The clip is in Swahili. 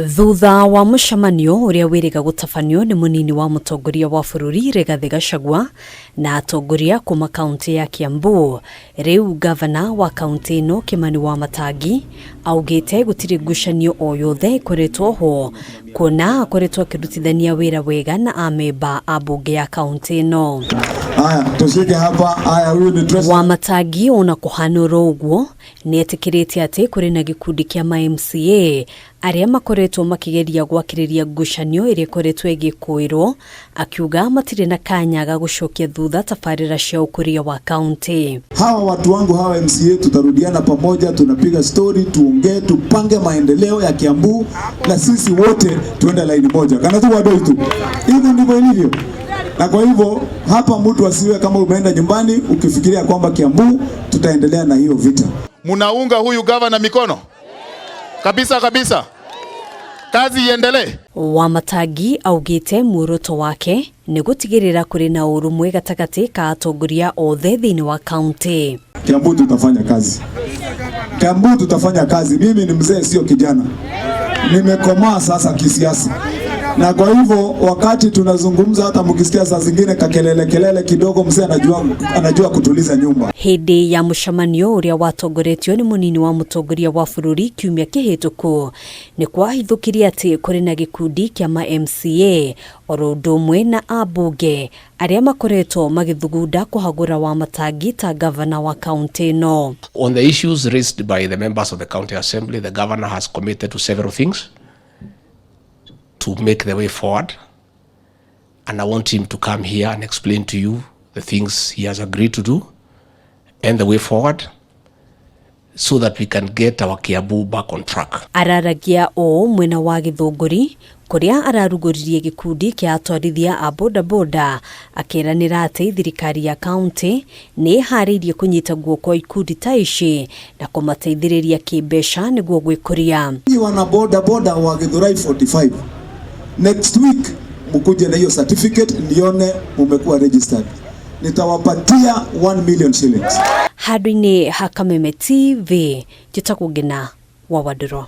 Thutha wa mushamanio uria wiriga gutafanio ni munini wa mutongoria wa bururi Rigathi Gachagua na atongoria kuma kaunti ya Kiambu, riu gavana wa kaunti ino Kimani WAMATANGI augite gutiri ngucanio o yothe ikoretwo ho, kuna akoretwo akirutithania wira wega na amemba a bunge ya kaunti ino. Aya, tushike hapa. Aya, huyu ni WAMATANGI ona kuhanura uguo ni etikirite ati kuri na gikundi kia MCA aria makoretwo makigeria gwakiriria ngucanio iria ikoretwo igikuirwo, akiuga matire na kanya ga gucokia thutha tabarira cia ukuria wa kaunti. Hawa watu wangu hawa MCA tutarudiana pamoja, tunapiga story, tuongee, tupange maendeleo ya Kiambu na sisi wote tuende line moja. Kana tu wadoi tu. Hivyo ndivyo ilivyo. Na kwa hivyo hapa mtu asiwe kama umeenda nyumbani ukifikiria kwamba Kiambu tutaendelea na hiyo vita. Munaunga huyu gavana mikono? Kabisa kabisa. Kazi iendelee. WAMATANGI augite muoroto wake ni gutigirira kuri na urumwe gatagati ka atongoria othe thiini wa kaunti. Kiambu tutafanya kazi. Kiambu tutafanya kazi. Mimi ni mzee sio kijana. Nimekomaa sasa kisiasa. Na kwa hivyo wakati tunazungumza hata mkisikia saa zingine kelele kidogo, mzee anajua kutuliza nyumba. Hindi ya mushamanio uria watongoretio ni munini wa mutongoria wa bururi kiumia kihituku ni kwahithukiria ati kuri na gikundi kia MCA oro ndomwe na abunge aria makoretwo magithugunda kuhagura WAMATANGI ta governor wa county no. On the issues raised by the members of the county assembly, the governor has committed to several things to make the way forward, and I want him to come here and explain to you the things he has agreed to do and the way forward so that we can get our Kiambu back on track. Araragia o mwena wa githunguri kuria araruguririe gikundi kia atwarithia a boda akiranira ati thirikari ya county ni haririe kunyita guoko ikundi ta ici na kumateithiriria kibesha niguo gwikuria. Wana boda wa Githurai 45 next week mkuje na hiyo certificate nione umekuwa registered. Nitawapatia 1 million shillings. Hadini Hakameme TV, Jitakugina wa Waduro.